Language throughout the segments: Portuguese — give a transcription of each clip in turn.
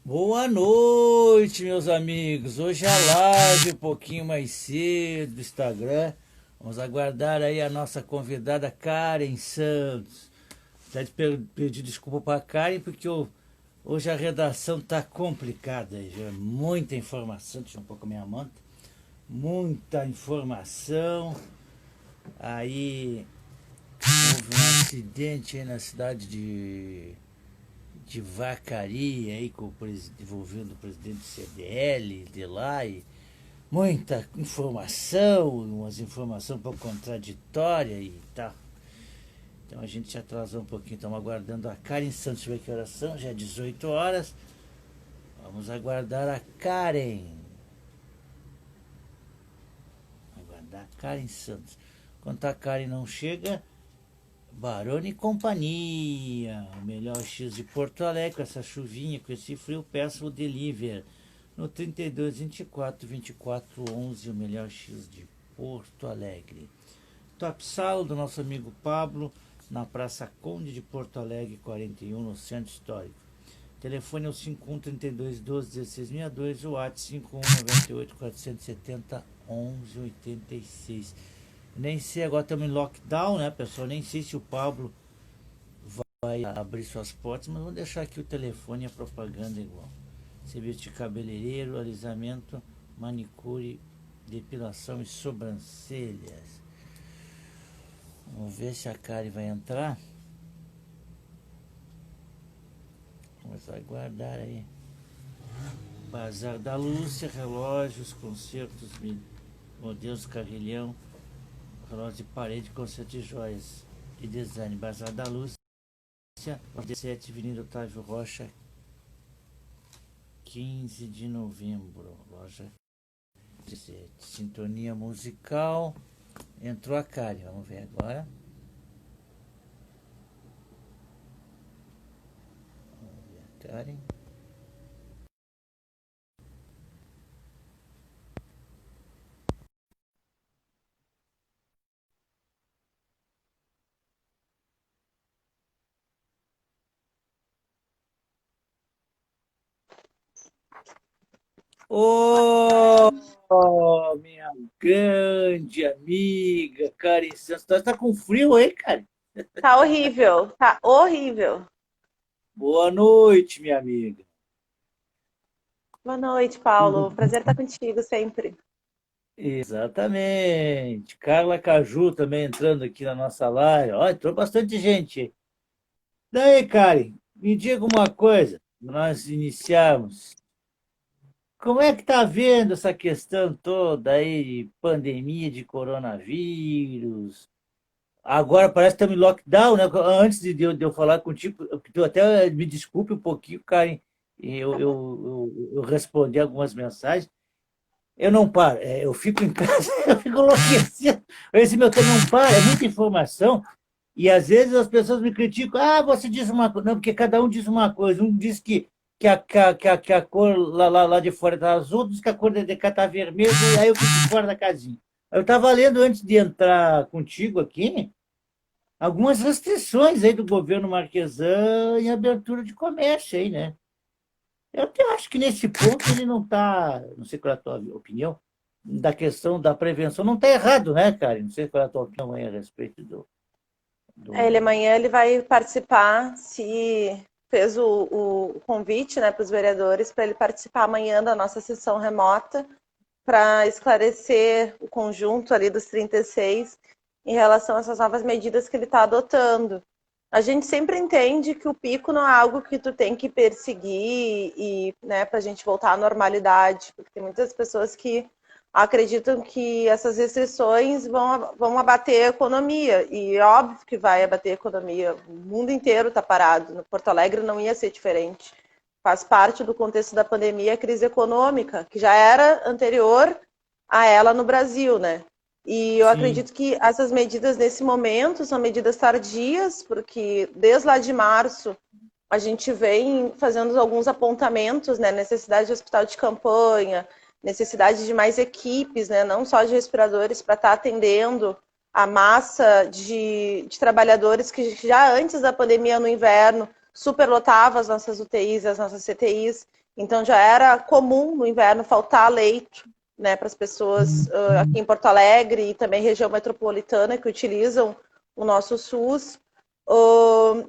Boa noite, meus amigos. Hoje a live um pouquinho mais cedo do Instagram. Vamos aguardar aí a nossa convidada Karen Santos. Já pedi desculpa para Karen porque hoje a redação tá complicada. Já é muita informação. Deixa eu um pouco a minha manta. Muita informação. Aí houve um acidente aí na cidade de vacaria aí envolvendo o presidente do CDL de lá e muita informação, umas informações um pouco contraditórias e tal. Então a gente se atrasou um pouquinho, estamos aguardando a Karen Santos, deixa eu ver que horas são, já é 18 horas. Vamos aguardar a Karen. Aguardar a Karen Santos. Enquanto a Karen não chega, Barone e Companhia, o melhor X de Porto Alegre, com essa chuvinha, com esse frio, peço o deliver no 32 24 24 11, o melhor X de Porto Alegre. Top Sal do nosso amigo Pablo, na Praça Conde de Porto Alegre, 41, no Centro Histórico. Telefone é o 51 32 12 1662, o WhatsApp 51 98 470 11 86. Nem sei, agora estamos em lockdown, né, pessoal? Nem sei se o Pablo vai abrir suas portas, mas vou deixar aqui o telefone e a propaganda igual. Serviço de cabeleireiro, alisamento, manicure, depilação e sobrancelhas. Vamos ver se a Kari vai entrar. Vamos aguardar aí. Bazar da Lúcia, relógios, concertos, modelos carrilhão, relógio de parede, concerto de joias e design. Bazar da Lúcia, 17, Avenida Otávio Rocha, 15 de novembro. Loja 17. Sintonia musical. Entrou a Karen, vamos ver agora. Vamos ver a Karen. Ô, minha grande amiga Karen Santos. Tá com frio aí, Karen? Tá horrível, tá horrível. Boa noite, minha amiga. Boa noite, Paulo. Prazer estar contigo sempre. Exatamente. Carla Caju também entrando aqui na nossa live. Ó, entrou bastante gente. Daí, Karen, me diga uma coisa. Nós iniciamos. Como é que tá vendo essa questão toda aí de pandemia de coronavírus? Agora parece que estamos em lockdown, né? Antes de eu falar contigo, tu até me desculpe um pouquinho, Karen, eu respondi algumas mensagens. Eu não paro, eu fico em casa, eu fico enlouquecido. Esse meu tempo não para, é muita informação. E às vezes as pessoas me criticam, ah, você diz uma coisa. Não, porque cada um diz uma coisa. Um diz que a cor lá de fora está azul, outro diz que a cor de cá está vermelha, e aí eu fico fora da casinha. Eu estava lendo antes de entrar contigo aqui, algumas restrições aí do governo Marquesan em abertura de comércio aí, né? Eu até acho que nesse ponto ele não está, não sei qual é a tua opinião, da questão da prevenção, não está errado, né, cara? Não sei qual é a tua opinião aí a respeito Ele do... amanhã ele vai participar, se fez o convite, né, para os vereadores para ele participar amanhã da nossa sessão remota para esclarecer o conjunto ali dos 36 em relação a essas novas medidas que ele está adotando. A gente sempre entende que o pico não é algo que tu tem que perseguir e, né, para a gente voltar à normalidade, porque tem muitas pessoas que acreditam que essas restrições vão abater a economia, e é óbvio que vai abater a economia. O mundo inteiro está parado, no Porto Alegre não ia ser diferente. Faz parte do contexto da pandemia a crise econômica, que já era anterior a ela no Brasil, né? E eu Sim, acredito que essas medidas nesse momento são medidas tardias, porque desde lá de março a gente vem fazendo alguns apontamentos, né? Necessidade de hospital de campanha, necessidade de mais equipes, né? Não só de respiradores para estar atendendo a massa de trabalhadores que já antes da pandemia no inverno superlotava as nossas UTIs, as nossas CTIs. Então já era comum no inverno faltar leito, né, para as pessoas aqui em Porto Alegre e também região metropolitana que utilizam o nosso SUS.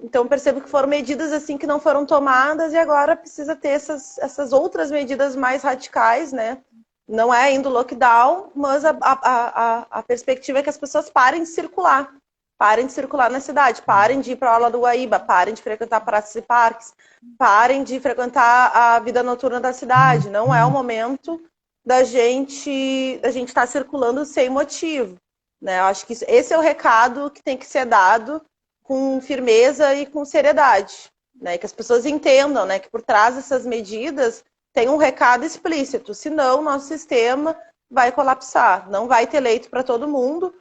Então percebo que foram medidas assim que não foram tomadas e agora precisa ter essas outras medidas mais radicais, né? Não é indo lockdown, mas a perspectiva é que as pessoas parem de circular. Parem de circular na cidade, parem de ir para a aula do Guaíba, parem de frequentar praças e parques, parem de frequentar a vida noturna da cidade. Não é o momento da gente estar circulando sem motivo. Né? Eu acho que esse é o recado que tem que ser dado com firmeza e com seriedade. Né? Que as pessoas entendam, né, que por trás dessas medidas tem um recado explícito, senão o nosso sistema vai colapsar, não vai ter leito para todo mundo.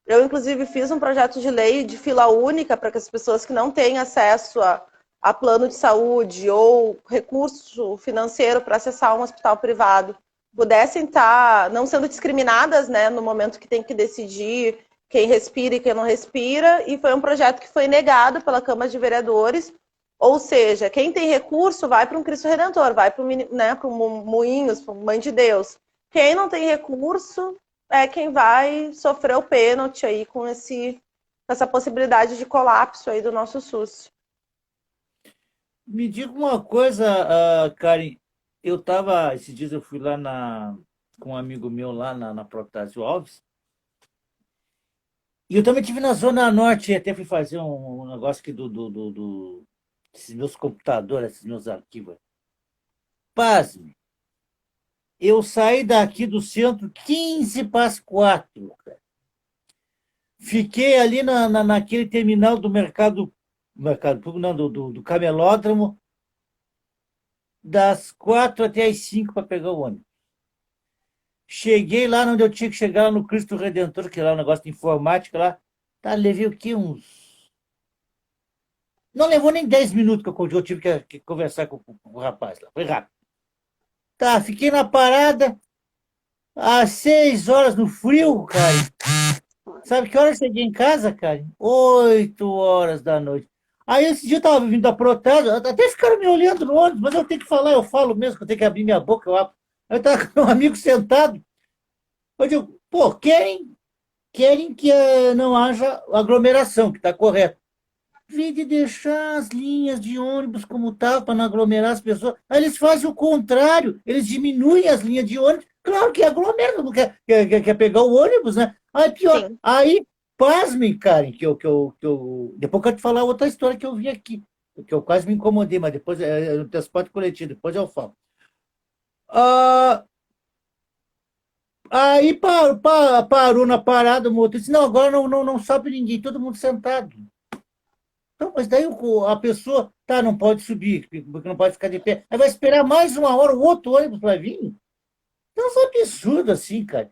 Eu, inclusive, fiz um projeto de lei de fila única para que as pessoas que não têm acesso a plano de saúde ou recurso financeiro para acessar um hospital privado pudessem estar não sendo discriminadas, né, no momento que tem que decidir quem respira e quem não respira, e foi um projeto que foi negado pela Câmara de Vereadores, ou seja, quem tem recurso vai para um Cristo Redentor, vai para um Moinhos, para um Mãe de Deus. Quem não tem recurso é quem vai sofrer o pênalti aí com essa possibilidade de colapso aí do nosso SUS. Me diga uma coisa, Karen. Esses dias eu fui lá com um amigo meu lá na Protásio Alves, e eu também estive na Zona Norte, até fui fazer um negócio aqui desses meus computadores, esses meus arquivos. Pasme, eu saí daqui do centro 15 para as 4, cara. Fiquei ali naquele terminal do mercado público, não, do camelódromo, das 4 até as 5 para pegar o ônibus. Cheguei lá onde eu tinha que chegar, lá no Cristo Redentor, que é lá um negócio de informática lá. Tá, levei o quê? Não levou nem 10 minutos que eu tive que conversar com o rapaz lá. Foi rápido. Tá, fiquei na parada às 6 horas no frio, cara. Sabe que hora eu cheguei em casa, cara? 8 horas da noite. Aí esse dia eu tava vindo da Protásio, até ficaram me olhando no ônibus, mas eu tenho que falar, eu falo mesmo, que eu tenho que abrir minha boca, eu abro. Aí eu tava com um amigo sentado, eu digo, pô, querem que não haja aglomeração, que está correto. Vem de deixar as linhas de ônibus como estavam para não aglomerar as pessoas. Aí eles fazem o contrário, eles diminuem as linhas de ônibus. Claro que aglomera, não quer pegar o ônibus, né? Aí pior. Sim. Aí, pasmem, Karen, depois eu quero te falar outra história que eu vi aqui, que eu quase me incomodei, mas depois é no transporte coletivo, depois eu falo. Ah, aí parou na parada, o motorista disse, não, agora não sobe ninguém, todo mundo sentado. Então, mas daí a pessoa, tá, não pode subir, porque não pode ficar de pé. Aí vai esperar mais uma hora, o outro ônibus vai vir. Então, isso é um absurdo assim, cara.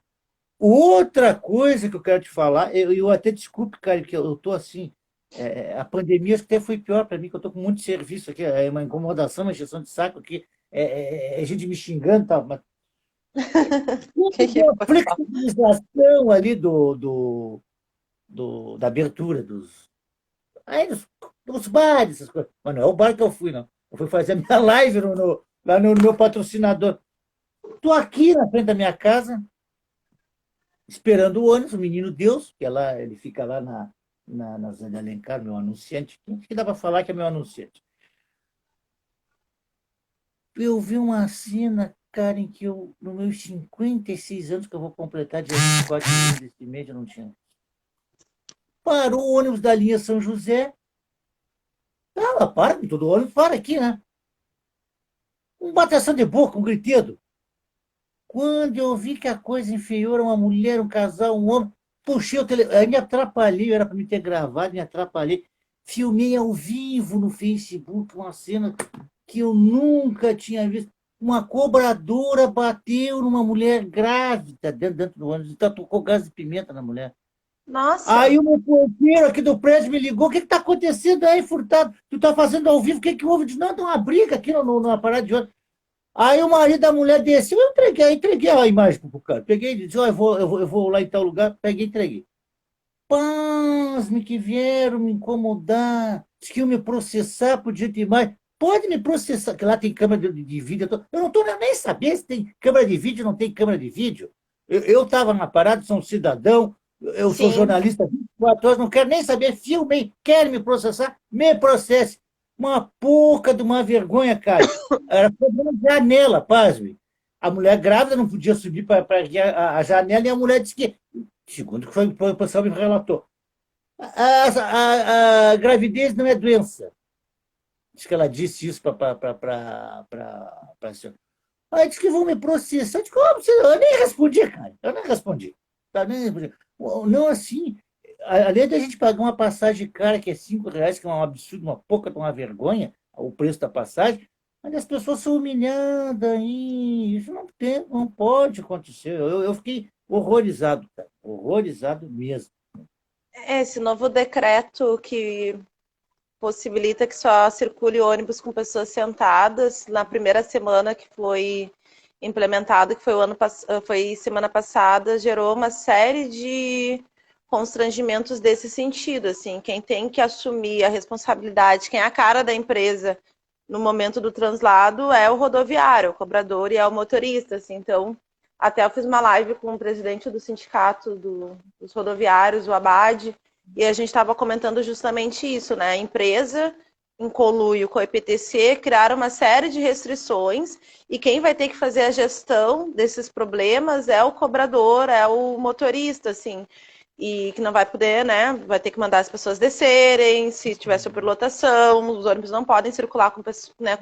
Outra coisa que eu quero te falar, eu até desculpe, cara, que eu tô assim, a pandemia até foi pior para mim, que eu tô com muito serviço aqui, é uma incomodação, uma injeção de saco aqui, é gente me xingando, tá, mas Que a foi? flexibilização ali da abertura aí dos bares, essas coisas. Mas não é o bar que eu fui, não. Eu fui fazer a minha live lá no meu patrocinador. Estou aqui na frente da minha casa, esperando o ônibus, o menino Deus, que é lá, ele fica lá na Zé de Alencar, meu anunciante. Quem que dá para falar que é meu anunciante? Eu vi uma cena, cara, em que eu, nos meus 56 anos, que eu vou completar dia 24 desse mês, eu não tinha. Parou o ônibus da linha São José. Ah, para, todo ônibus para aqui, né? Um bateção de boca, um gritedo. Quando eu vi que a coisa inferior a uma mulher, um casal, um homem, puxei o telefone, aí me atrapalhei, era para me ter gravado, me atrapalhei. Filmei ao vivo no Facebook uma cena que eu nunca tinha visto. Uma cobradora bateu numa mulher grávida dentro do ônibus, então tocou gás de pimenta na mulher. Nossa, Aí o meu porteiro aqui do prédio me ligou, o que está acontecendo aí, Furtado? Tu está fazendo ao vivo, o que houve? Eu disse, não, tem uma briga aqui numa parada de ônibus. Aí o marido da mulher desceu, eu entreguei a imagem pro cara. Peguei e disse, ó, eu vou lá em tal lugar, peguei e entreguei. Pasme que vieram me incomodar, disse que iam me processar por dia demais. pode me processar, que lá tem câmera de vídeo. Eu não estou nem sabendo se tem câmera de vídeo ou não tem câmera de vídeo. Eu estava na parada, sou um cidadão, eu sou Sim. jornalista 24 horas, não quero nem saber, filmei, quer me processar, me processe. Uma pouca de uma vergonha, cara. Era problema de janela, pasme. A mulher grávida não podia subir para a janela e a mulher disse que, segundo o que o pessoal me relatou, a gravidez não é doença. Acho que ela disse isso para a senhora. Aí disse que vão me processar. Eu disse, como você? Eu nem respondi, cara. Eu nem respondi. Tá, nem respondi. Não assim. Além da gente pagar uma passagem cara, que é R$ 5, que é um absurdo, uma pouca, uma vergonha, o preço da passagem, mas as pessoas são humilhadas aí. Isso não tem, não pode acontecer. Eu fiquei horrorizado, cara. Horrorizado mesmo. Esse novo decreto que possibilita que só circule ônibus com pessoas sentadas na primeira semana que foi implementado, que foi foi semana passada, gerou uma série de constrangimentos desse sentido, assim, quem tem que assumir a responsabilidade, quem é a cara da empresa no momento do translado é o rodoviário, o cobrador e é o motorista, assim, então até eu fiz uma live com o presidente do sindicato dos rodoviários, o Abad, e a gente estava comentando justamente isso, né? A empresa, em conluio com a IPTC, criaram uma série de restrições e quem vai ter que fazer a gestão desses problemas é o cobrador, é o motorista, assim, e que não vai poder, né? Vai ter que mandar as pessoas descerem, se tiver superlotação, os ônibus não podem circular com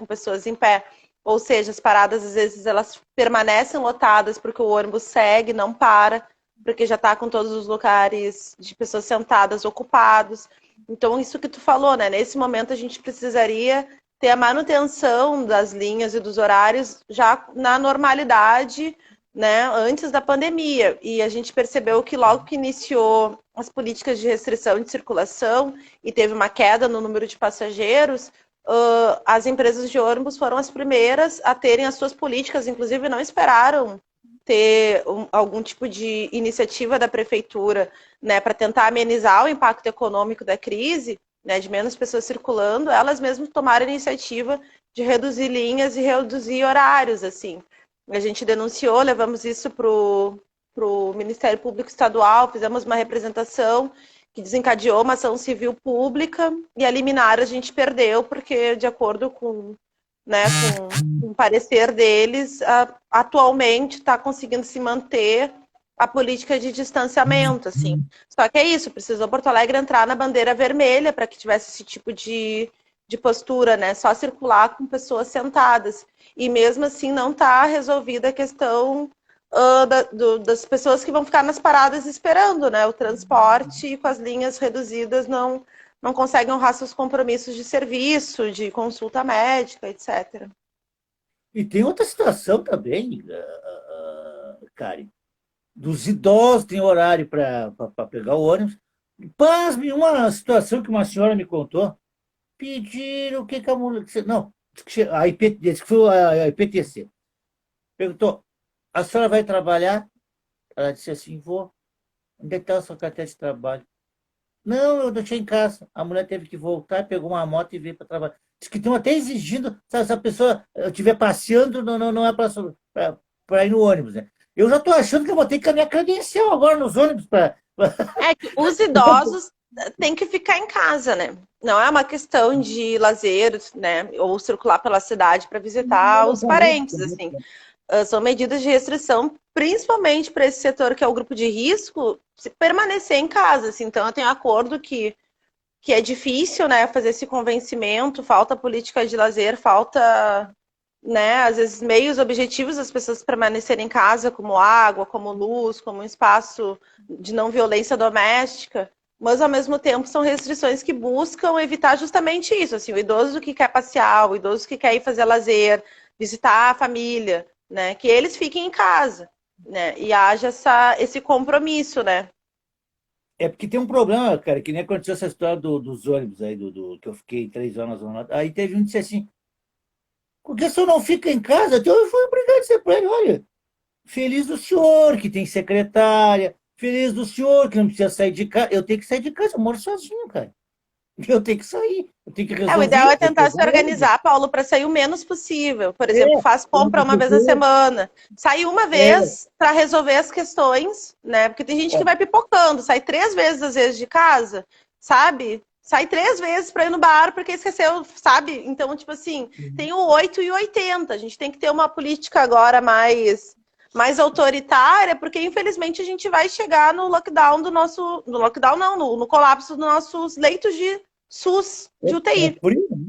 pessoas em pé. Ou seja, as paradas, às vezes, elas permanecem lotadas porque o ônibus segue, não para, porque já está com todos os lugares de pessoas sentadas ocupados. Então, isso que tu falou, né? Nesse momento, a gente precisaria ter a manutenção das linhas e dos horários já na normalidade, né, antes da pandemia. E a gente percebeu que logo que iniciou as políticas de restrição de circulação e teve uma queda no número de passageiros, as empresas de ônibus foram as primeiras a terem as suas políticas, inclusive não esperaram ter algum tipo de iniciativa da prefeitura, né, para tentar amenizar o impacto econômico da crise, né, de menos pessoas circulando, elas mesmas tomaram a iniciativa de reduzir linhas e reduzir horários, assim. A gente denunciou, levamos isso para o Ministério Público Estadual, fizemos uma representação que desencadeou uma ação civil pública e a liminar a gente perdeu, porque de acordo com, né, com o parecer deles, atualmente está conseguindo se manter a política de distanciamento, assim. Só que é isso, precisou Porto Alegre entrar na bandeira vermelha para que tivesse esse tipo de postura, né? Só circular com pessoas sentadas. E mesmo assim não está resolvida a questão das pessoas que vão ficar nas paradas esperando, né? O transporte e com as linhas reduzidas não conseguem honrar seus compromissos de serviço, de consulta médica, etc. E tem outra situação também, Karen, dos idosos tem horário para pegar o ônibus. Pasme, uma situação que uma senhora me contou. Pediram o que, que a mulher. Não, a disse que foi a IPTC. Perguntou: a senhora vai trabalhar? Ela disse assim: vou. Onde é que está a sua carteira de trabalho? Não, eu deixei em casa. A mulher teve que voltar, pegou uma moto e veio para trabalhar. Diz que estão até exigindo, se a pessoa estiver passeando, não é para ir no ônibus, né? Eu já estou achando que eu vou ter que a minha credencial agora nos ônibus para. É que os idosos têm que ficar em casa, né? Não é uma questão de lazer, né? Ou circular pela cidade para visitar os parentes, assim. São medidas de restrição, principalmente para esse setor que é o grupo de risco, se permanecer em casa. Assim. Então, eu tenho acordo que é difícil, né, fazer esse convencimento, falta política de lazer, falta, né, às vezes meios objetivos das pessoas permanecerem em casa, como água, como luz, como um espaço de não violência doméstica, mas ao mesmo tempo são restrições que buscam evitar justamente isso, assim, o idoso que quer passear, o idoso que quer ir fazer lazer, visitar a família, né, que eles fiquem em casa, né, e haja esse compromisso, né. É porque tem um problema, cara, que nem aconteceu essa história dos ônibus aí, que eu fiquei 3 horas na zona. Aí teve um que disse assim: por que o senhor não fica em casa? Então eu fui obrigado a dizer para ele: olha, feliz do senhor que tem secretária, feliz do senhor que não precisa sair de casa. Eu tenho que sair de casa, eu moro sozinho, cara. Eu tenho que sair, eu tenho que O ideal resolver, é eu tentar estou se doendo. organizar, Paulo, para sair o menos possível. Por exemplo, É, faz eu não compra uma vez na preciso. semana. Sai uma É, vez para resolver as questões, né? Porque tem gente que ó, vai pipocando, sai 3 vezes às vezes de casa, sabe? Sai 3 vezes para ir no bar porque esqueceu, sabe? Então, tipo assim, tem o 8 e o 80. A gente tem que ter uma política agora mais autoritária, porque infelizmente a gente vai chegar no lockdown do nosso. No lockdown, não, no colapso dos nossos leitos de SUS, de é UTI. frio, né?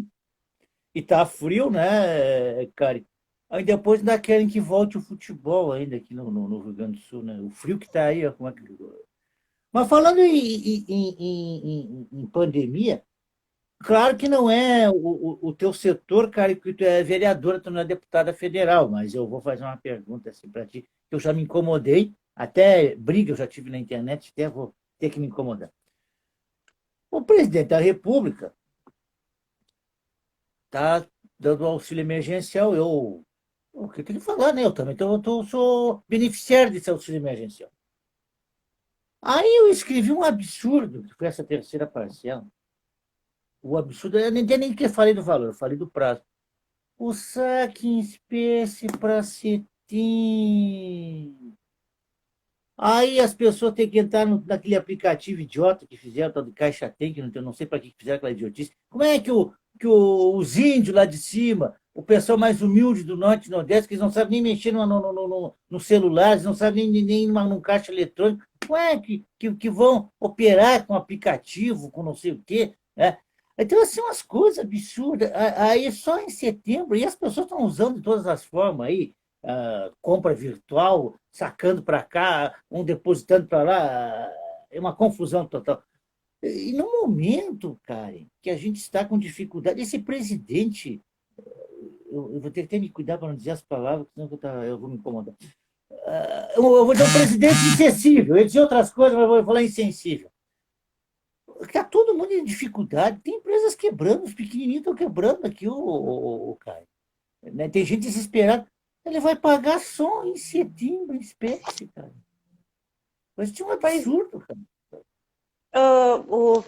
E tá frio, né, cara? Aí depois ainda querem que volte o futebol ainda aqui no Rio Grande do Sul, né? O frio que tá aí, ó, como é que... Mas falando em pandemia, claro que não é o teu setor, cara, que tu é vereadora, tu não é deputada federal, mas eu vou fazer uma pergunta assim para ti, que eu já me incomodei, até briga eu já tive na internet, até vou ter que me incomodar. O presidente da República está dando auxílio emergencial, o que eu tenho que falar, né? Eu também sou beneficiário desse auxílio emergencial. Aí eu escrevi um absurdo, que foi essa terceira parcela. O absurdo, eu nem que falei do valor, eu falei do prazo. O saque em espécie para cetim. Aí as pessoas têm que entrar naquele aplicativo idiota que fizeram, tal de Caixa Tem, que não sei para que fizeram aquela idiotice. Como é que, os índios lá de cima, o pessoal mais humilde do Norte e Nordeste, que eles não sabem nem mexer no celular, eles não sabem nem num caixa eletrônico, como é que vão operar com aplicativo, com não sei o quê, né? Então, assim, umas coisas absurdas. Aí, só em setembro, e as pessoas estão usando de todas as formas aí, compra virtual, sacando para cá, um depositando para lá, é uma confusão total. E no momento, cara, que a gente está com dificuldade, esse presidente, eu vou ter que até me cuidar para não dizer as palavras, senão eu vou me incomodar. Eu vou dizer um presidente insensível, eu ia dizer outras coisas, mas eu vou falar insensível. Está todo mundo em dificuldade, tem empresas quebrando, os pequenininhos estão quebrando aqui, o cara. Né? Tem gente desesperada. Ele vai pagar só em setembro, em espécie, cara. Mas tinha um Pois, absurdo, cara.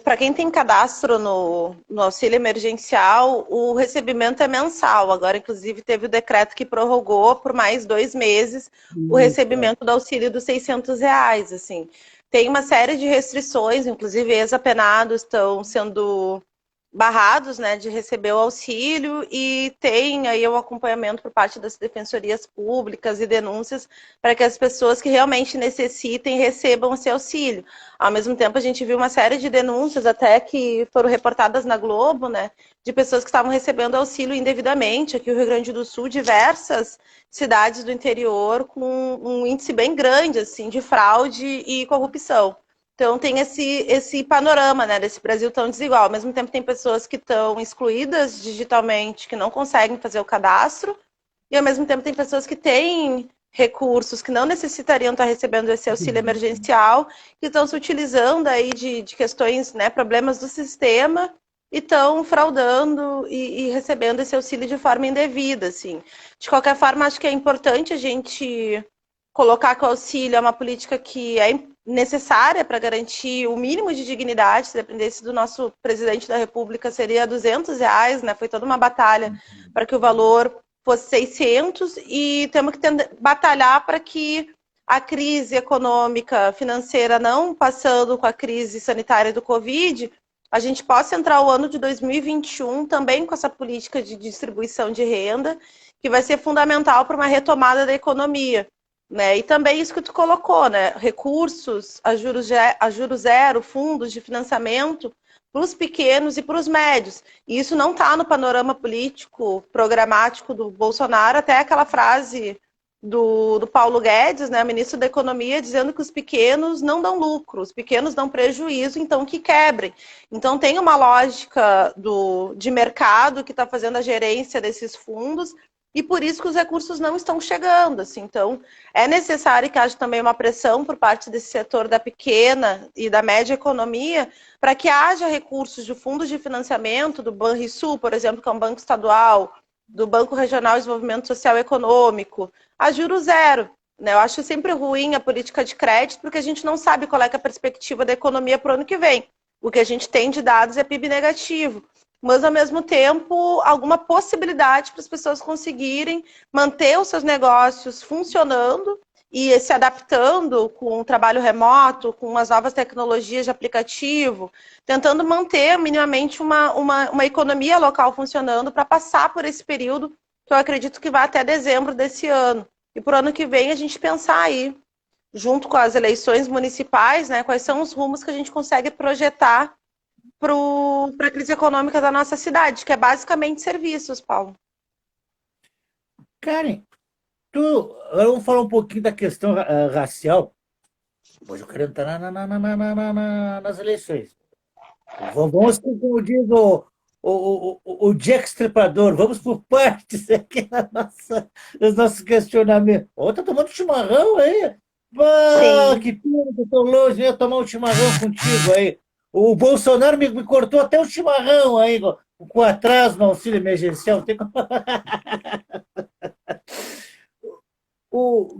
para quem tem cadastro no auxílio emergencial, o recebimento é mensal. Agora, inclusive, teve o decreto que prorrogou por mais 2 meses o Isso. recebimento do auxílio dos R$ 600. Assim. Tem uma série de restrições, inclusive ex-apenados estão sendo barrados, né, de receber o auxílio, e tem aí o acompanhamento por parte das defensorias públicas e denúncias para que as pessoas que realmente necessitem recebam esse auxílio. Ao mesmo tempo, a gente viu uma série de denúncias até que foram reportadas na Globo, né, de pessoas que estavam recebendo auxílio indevidamente. Aqui no Rio Grande do Sul, diversas cidades do interior com um índice bem grande assim de fraude e corrupção. Então tem esse panorama, né, desse Brasil tão desigual. Ao mesmo tempo tem pessoas que estão excluídas digitalmente, que não conseguem fazer o cadastro, e ao mesmo tempo tem pessoas que têm recursos que não necessitariam estar recebendo esse auxílio emergencial, que estão se utilizando aí de questões, né, problemas do sistema, e estão fraudando e recebendo esse auxílio de forma indevida, assim. De qualquer forma, acho que é importante a gente colocar que o auxílio é uma política que é necessária para garantir o mínimo de dignidade. Se dependesse do nosso presidente da República, seria R$ 200, né? Foi toda uma batalha para que o valor fosse 600, e temos que batalhar para que a crise econômica, financeira, não passando com a crise sanitária do Covid, a gente possa entrar o ano de 2021 também com essa política de distribuição de renda, que vai ser fundamental para uma retomada da economia. Né? E também isso que tu colocou, né? Recursos a juros zero, fundos de financiamento para os pequenos e para os médios. E isso não está no panorama político programático do Bolsonaro, até aquela frase do Paulo Guedes, né, ministro da Economia, dizendo que os pequenos não dão lucro, os pequenos dão prejuízo, então que quebrem. Então tem uma lógica de mercado que está fazendo a gerência desses fundos, e por isso que os recursos não estão chegando. Assim. Então, é necessário que haja também uma pressão por parte desse setor da pequena e da média economia, para que haja recursos de fundos de financiamento, do Banrisul, por exemplo, que é um banco estadual, do Banco Regional de Desenvolvimento Social e Econômico, a juros zero. Né? Eu acho sempre ruim a política de crédito, porque a gente não sabe qual é a perspectiva da economia para o ano que vem. O que a gente tem de dados é PIB negativo, mas ao mesmo tempo alguma possibilidade para as pessoas conseguirem manter os seus negócios funcionando e se adaptando com o trabalho remoto, com as novas tecnologias de aplicativo, tentando manter minimamente uma economia local funcionando para passar por esse período que eu acredito que vai até dezembro desse ano. E para o ano que vem a gente pensar aí, junto com as eleições municipais, né, quais são os rumos que a gente consegue projetar para a crise econômica da nossa cidade, que é basicamente serviços, Paulo. Karen, agora vamos falar um pouquinho da questão racial. Hoje eu quero entrar nas eleições. Vamos, como diz o Jack Stripador, vamos por partes aqui nos nossos questionamentos. Ô, tá tomando chimarrão aí? Pá, Sim. que pena que eu tô longe, eu ia tomar um chimarrão contigo aí. O Bolsonaro me cortou até o chimarrão aí, com atraso no auxílio emergencial.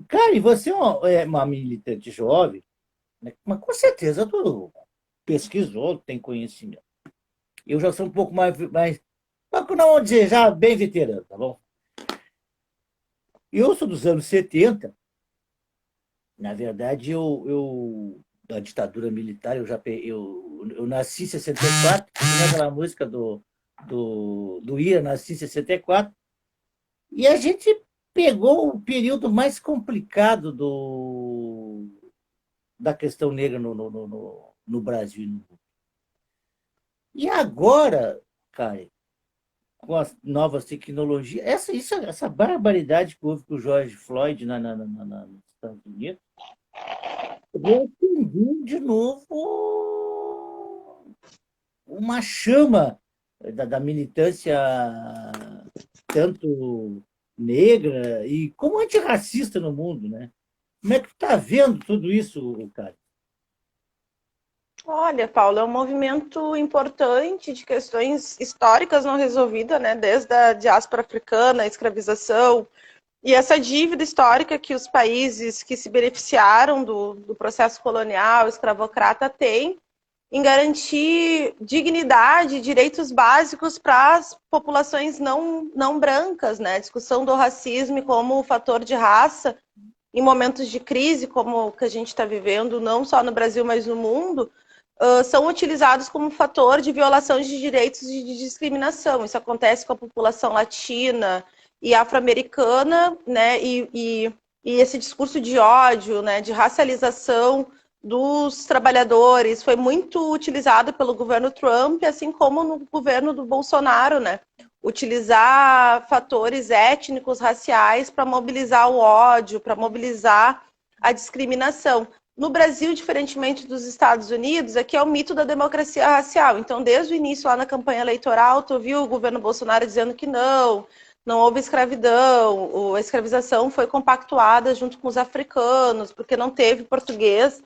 Cara, e você é uma militante jovem, né? Mas com certeza tu pesquisou, tem conhecimento. Eu já sou um pouco mas não vou dizer, já bem veterano, tá bom? Eu sou dos anos 70. Na verdade, da ditadura militar, eu nasci em 64, tinha aquela música do Ira, nasci em 64, e a gente pegou o período mais complicado da questão negra no Brasil e no mundo. E agora, cara, com as novas tecnologias, essa barbaridade que houve com o George Floyd nos Estados Unidos, reacendeu de novo uma chama da militância, tanto negra e como antirracista no mundo, né? Como é que tu está vendo tudo isso, cara? Olha, Paulo, é um movimento importante de questões históricas não resolvidas, né? Desde a diáspora africana, a escravização, e essa dívida histórica que os países que se beneficiaram do processo colonial, escravocrata, têm em garantir dignidade, direitos básicos para as populações não brancas, né? A discussão do racismo como fator de raça em momentos de crise, como o que a gente está vivendo, não só no Brasil, mas no mundo, são utilizados como fator de violação de direitos e de discriminação. Isso acontece com a população latina e afro-americana, né? E esse discurso de ódio, né? De racialização dos trabalhadores foi muito utilizado pelo governo Trump, assim como no governo do Bolsonaro, né? Utilizar fatores étnicos, raciais para mobilizar o ódio, para mobilizar a discriminação. No Brasil, diferentemente dos Estados Unidos, aqui é o mito da democracia racial. Então, desde o início, lá na campanha eleitoral, tu viu o governo Bolsonaro dizendo que não houve escravidão, a escravização foi compactuada junto com os africanos, porque não teve português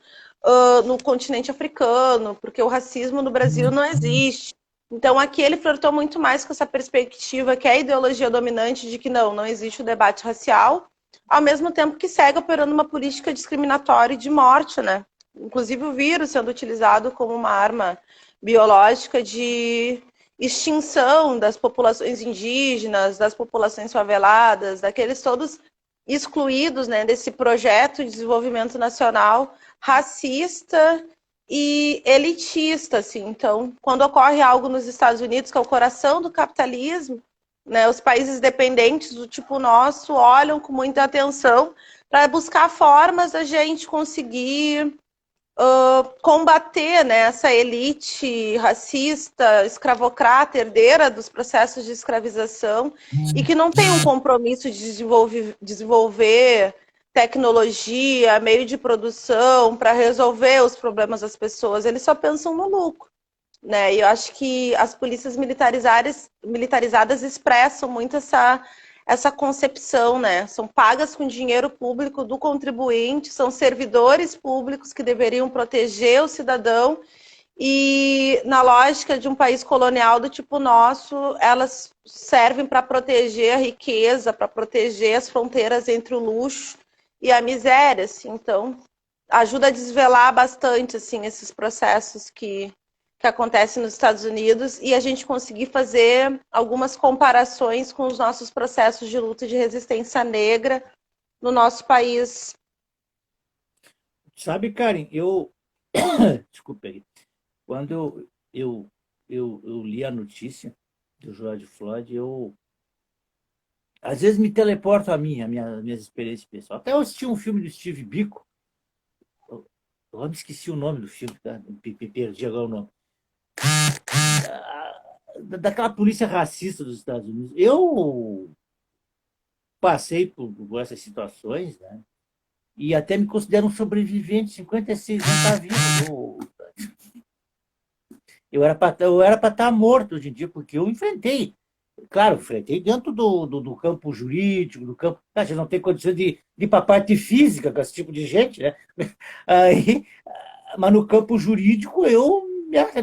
no continente africano, porque o racismo no Brasil não existe. Então, aqui ele flertou muito mais com essa perspectiva que é a ideologia dominante de que não existe o debate racial, ao mesmo tempo que segue operando uma política discriminatória e de morte, né? Inclusive o vírus sendo utilizado como uma arma biológica de extinção das populações indígenas, das populações faveladas, daqueles todos excluídos, né, desse projeto de desenvolvimento nacional racista e elitista, assim. Então, quando ocorre algo nos Estados Unidos, que é o coração do capitalismo, né, os países dependentes do tipo nosso olham com muita atenção para buscar formas da gente conseguir combater, né, essa elite racista, escravocrata, herdeira dos processos de escravização e que não tem um compromisso de desenvolver tecnologia, meio de produção para resolver os problemas das pessoas. Eles só pensam no lucro. Né? E eu acho que as polícias militarizadas expressam muito essa concepção, né? São pagas com dinheiro público do contribuinte, são servidores públicos que deveriam proteger o cidadão e, na lógica de um país colonial do tipo nosso, elas servem para proteger a riqueza, para proteger as fronteiras entre o luxo e a miséria, assim. Então, ajuda a desvelar bastante, assim, esses processos que que acontece nos Estados Unidos e a gente conseguir fazer algumas comparações com os nossos processos de luta e de resistência negra no nosso país. Sabe, Karen, desculpa aí. Quando eu li a notícia do George Floyd, às vezes me teleporto minhas experiências pessoais. Até eu assisti um filme do Steve Biko, eu me esqueci o nome do filme, tá? Perdi agora o nome. Daquela polícia racista dos Estados Unidos. Eu passei por essas situações, né? E até me considero um sobrevivente, 56 anos está vivo. Eu era para estar morto hoje em dia, porque eu enfrentei. Claro, enfrentei dentro do campo jurídico, do campo. A gente não tem condição de ir para a parte física com esse tipo de gente, né? Aí, mas no campo jurídico eu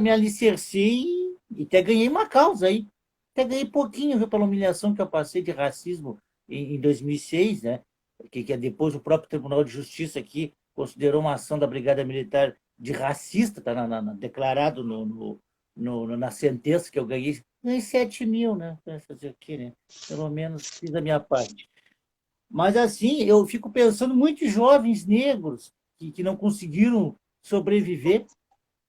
me alicercei e até ganhei uma causa aí. Até ganhei pouquinho, viu, pela humilhação que eu passei de racismo em 2006, né? Que é depois o próprio Tribunal de Justiça aqui considerou uma ação da Brigada Militar de racista, está declarado na sentença que eu ganhei. Ganhei 7 mil, né? Para fazer aqui, né? Pelo menos fiz a minha parte. Mas assim, eu fico pensando muitos jovens negros que não conseguiram sobreviver,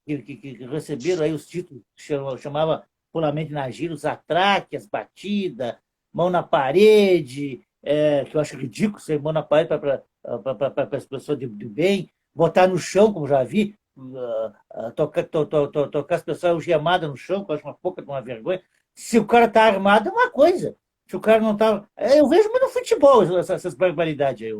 que receberam aí os títulos que chamava popularmente na gíria, os atraques, batida, mão na parede, que eu acho ridículo ser mão na parede para as pessoas do bem, botar no chão, como já vi, tocar as pessoas algemadas no chão, que eu acho uma pouca de uma vergonha. Se o cara está armado, é uma coisa. Se o cara não está. Eu vejo muito no futebol essas barbaridades aí,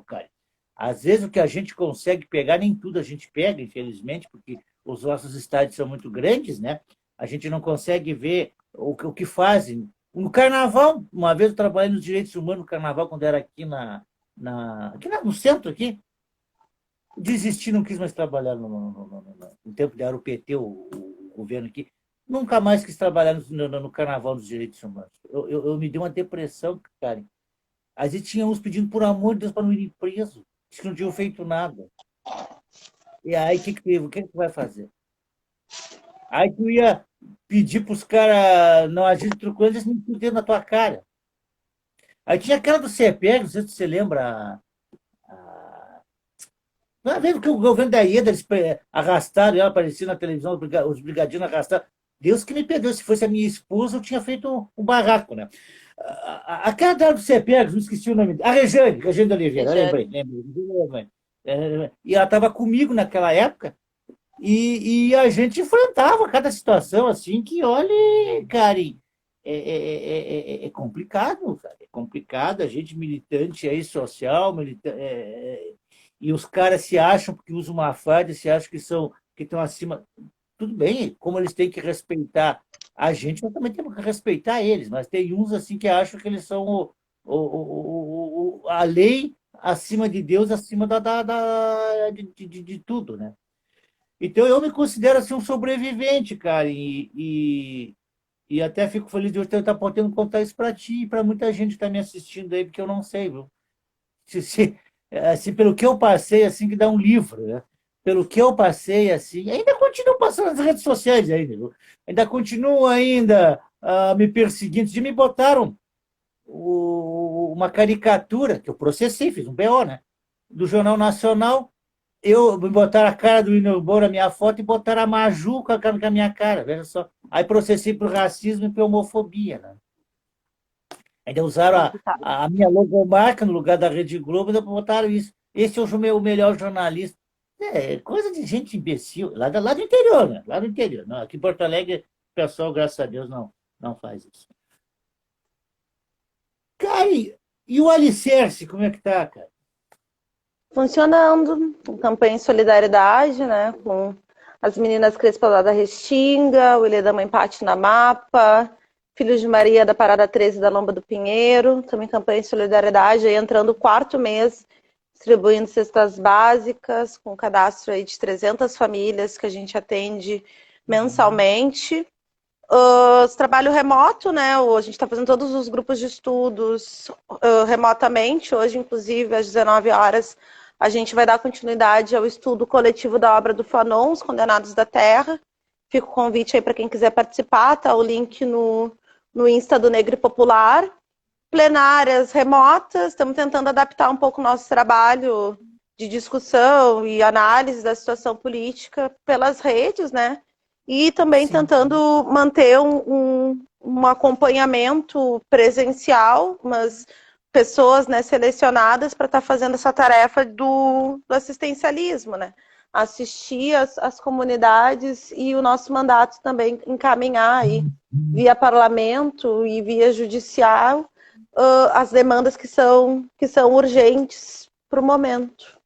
cara. Às vezes o que a gente consegue pegar, nem tudo a gente pega, infelizmente, porque os nossos estádios são muito grandes, né? A gente não consegue ver o que fazem. No carnaval, uma vez eu trabalhei nos direitos humanos no carnaval, quando era aqui no centro, aqui. Desisti, não quis mais trabalhar no tempo da PT, o governo aqui. Nunca mais quis trabalhar no carnaval dos direitos humanos. Eu me dei uma depressão, cara. Às vezes tinha uns pedindo, por amor de Deus, para não ir preso. Diz que não tinham feito nada. E aí, o que tu vai fazer? Aí tu ia pedir para os caras não agirem truculento, eles me fuderam na tua cara. Aí tinha aquela do CEPEG, não sei se você lembra. Não é mesmo que o governo da IEDA, eles arrastaram, ela aparecia na televisão, os brigadinhos arrastaram. Deus que me perdoe, se fosse a minha esposa, eu tinha feito um barraco, né? Aquela do CEPEG, não esqueci o nome. A Rejane Oliveira, lembrei. E ela estava comigo naquela época, e a gente enfrentava cada situação assim que, olha, Karen, é complicado, cara. É complicado, a gente militante aí, social, e os caras se acham, porque usam uma farda, se acham que estão acima. Tudo bem, como eles têm que respeitar a gente, nós também temos que respeitar eles, mas tem uns assim que acham que eles são a lei acima de Deus, acima de tudo, né? Então eu me considero assim um sobrevivente, cara, e até fico feliz de eu estar podendo contar isso para ti e para muita gente que está me assistindo aí, porque eu não sei, viu? Assim, pelo que eu passei, assim, que dá um livro, né? Pelo que eu passei, assim, ainda continuo passando nas redes sociais ainda, viu? Ainda continuo ainda me perseguindo. De me botaram uma caricatura, que eu processei, fiz um BO, né? Do Jornal Nacional, me botaram a cara do Inobor, a minha foto, e botaram a Maju com a minha cara, veja só. Aí processei por racismo e por homofobia, né? Ainda usaram a minha logomarca no lugar da Rede Globo, ainda botaram isso. Esse é o meu melhor jornalista. É coisa de gente imbecil, lá do interior, né? Lá do interior. Não, aqui em Porto Alegre, o pessoal, graças a Deus, não faz isso. Cara, e o alicerce, como é que tá, cara? Funcionando, com campanha em solidariedade, né? Com as meninas Crespa lá da Restinga, o Ilê da Mãe Pati na Mapa, Filhos de Maria da Parada 13 da Lomba do Pinheiro, também campanha em solidariedade, aí entrando o 4º mês, distribuindo cestas básicas, com cadastro aí de 300 famílias que a gente atende mensalmente. Trabalho remoto, né? A gente está fazendo todos os grupos de estudos remotamente. Hoje, inclusive, às 19 horas, a gente vai dar continuidade ao estudo coletivo da obra do Fanon, Os Condenados da Terra, Fica o convite aí para quem quiser participar, tá o link no Insta do Negro Popular. Plenárias remotas, estamos tentando adaptar um pouco o nosso trabalho de discussão e análise da situação política pelas redes, né? E também Sim. tentando manter um acompanhamento presencial, mas pessoas, né, selecionadas para estar fazendo essa tarefa do assistencialismo, né? Assistir as comunidades e o nosso mandato também encaminhar aí via parlamento e via judicial as demandas que são urgentes para o momento.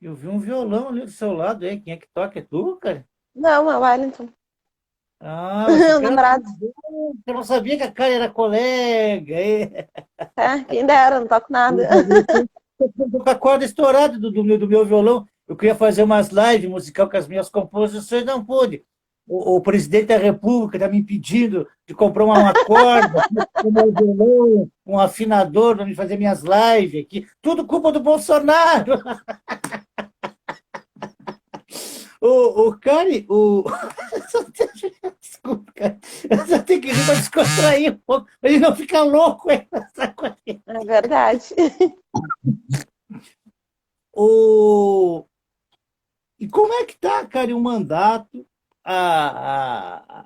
Eu vi um violão ali do seu lado aí. Quem é que toca? É tu, cara? Não, é o Wellington. Ah, eu achei O que era namorado. tu. Eu não sabia que a cara era colega. É, quem dera, não toco nada. Eu tô com a corda estourada do meu violão. Eu queria fazer umas lives musical com as minhas composições, não pude. O presidente da República está me impedindo de comprar uma corda, um violão, um afinador para me fazer minhas lives aqui. Tudo culpa do Bolsonaro. O Cari, desculpa, cara. Eu só tenho que rir para descontrair um pouco, para ele não ficar louco. É verdade. O... E como é que está, cara, o mandato, a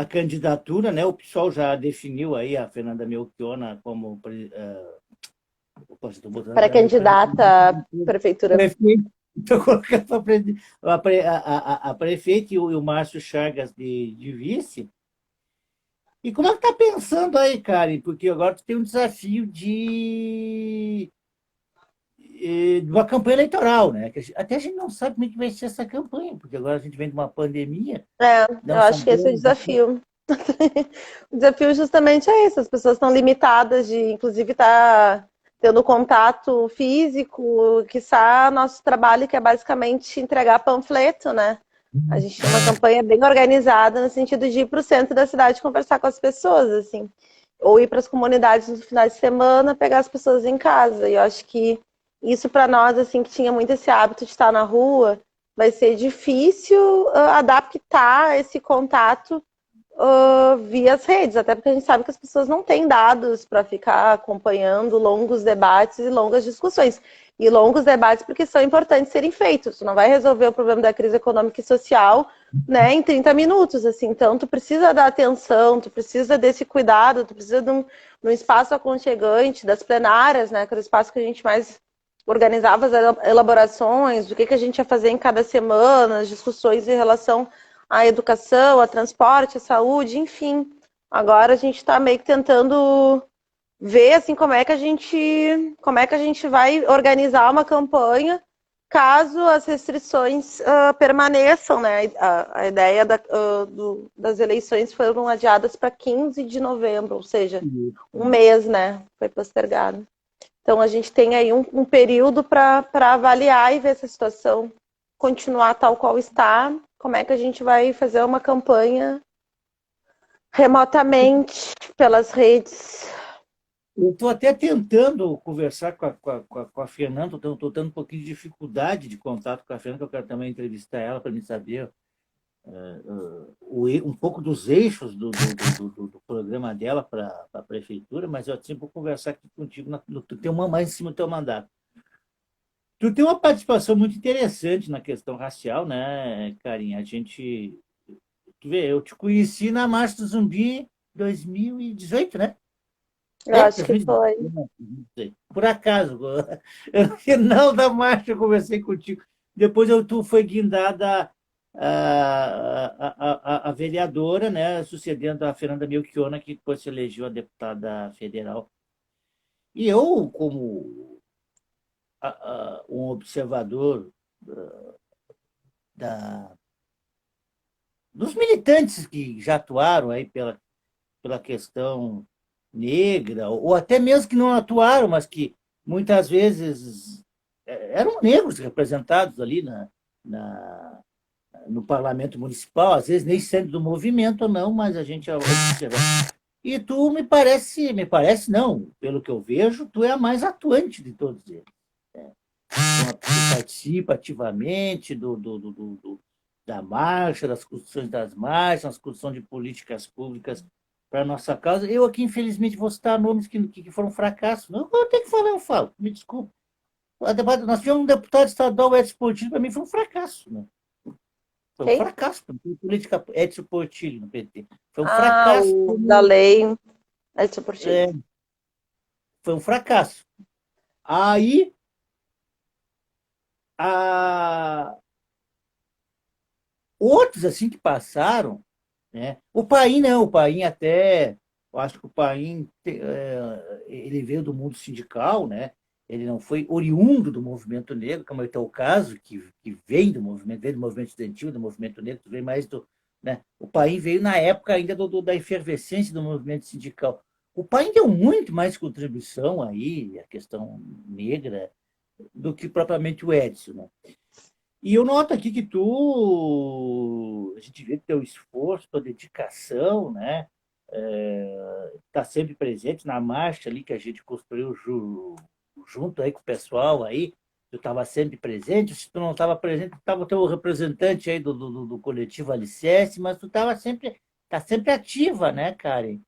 candidatura, né? O pessoal já definiu aí a Fernanda Melchiona como estou botando Para candidata à prefeitura. prefeito. Estou colocando a prefeita e o Márcio Chagas de vice. E como é que tá pensando aí, Karen? Porque agora tu tem um desafio de uma campanha eleitoral, né? Até a gente não sabe como é que vai ser essa campanha, porque agora a gente vem de uma pandemia, É, eu não acho que esse é o sabemos. desafio. O desafio justamente é esse, as pessoas estão limitadas de, inclusive, estar tendo contato físico, quiçá nosso trabalho que é basicamente entregar panfleto, né? A gente tem uma campanha bem organizada no sentido de ir para o centro da cidade conversar com as pessoas, assim, ou ir para as comunidades no final de semana, pegar as pessoas em casa. E eu acho que isso para nós, assim, que tinha muito esse hábito de estar na rua, vai ser difícil adaptar esse contato via as redes, até porque a gente sabe que as pessoas não têm dados para ficar acompanhando longos debates e longas discussões. E longos debates porque são importantes serem feitos. Tu não vai resolver o problema da crise econômica e social, né, em 30 minutos. Assim. Então, tu precisa dar atenção, tu precisa desse cuidado, tu precisa de um espaço aconchegante, das plenárias, né, que era o espaço que a gente mais organizava as elaborações, do que a gente ia fazer em cada semana, as discussões em relação à educação, ao transporte, à saúde, enfim. Agora a gente está meio que tentando ver assim como é que a gente vai organizar uma campanha caso as restrições permaneçam, né? A ideia das eleições foram adiadas para 15 de novembro, ou seja, um mês, né? Foi postergado. Então a gente tem aí um período para avaliar e ver se a situação continuar tal qual está, como é que a gente vai fazer uma campanha remotamente pelas redes. Eu estou até tentando conversar com a Fernanda, estou tendo um pouquinho de dificuldade de contato com a Fernanda, que eu quero também entrevistar ela para me saber um pouco dos eixos do programa dela para a prefeitura, mas eu sempre vou conversar aqui contigo, tu tem uma mais em cima do teu mandato. Tu tem uma participação muito interessante na questão racial, né, Carinha? Tu vê, eu te conheci na Marcha do Zumbi 2018, né? Eu acho que foi. Por acaso, no final da marcha eu conversei contigo. Depois tu foi guindada a vereadora, né, sucedendo a Fernanda Melchiona, que depois se elegeu a deputada federal. E eu, como um observador da, dos militantes que já atuaram aí pela questão negra, ou até mesmo que não atuaram, mas que muitas vezes eram negros representados ali no parlamento municipal, às vezes nem sendo do movimento ou não, mas a gente observa. E tu me parece não, pelo que eu vejo, tu é a mais atuante de todos eles. Tu participa ativamente da marcha, das construções das marchas, nas construção de políticas públicas para a nossa causa. Eu aqui, infelizmente, vou citar nomes que foram fracassos. Não, eu tenho que falar, eu falo, me desculpe. Nós tivemos um deputado estadual, Edson Portillo, para mim foi um fracasso. Né? Foi um Quem? fracasso. Política Edson Portillo, no PT. Foi um Ah, fracasso. o da lei Edson Portillo. É, foi um fracasso. Aí, a... outros assim que passaram, né? O Paim não, o Paim até, eu acho que o Paim, ele veio do mundo sindical, né? Ele não foi oriundo do movimento negro, como é o teu caso, que vem do movimento estudantil, do movimento negro, tu vem mais do, né? O Paim veio na época ainda da efervescência do movimento sindical. O Paim deu muito mais contribuição aí, a questão negra, do que propriamente o Edson, né? E eu noto aqui que a gente vê que teu esforço, tua dedicação, né? Está sempre presente na marcha ali que a gente construiu junto aí com o pessoal aí. Tu estava sempre presente, se tu não estava presente, estava o teu representante aí do coletivo Alicerce, mas tu tá sempre ativa, né, Karen?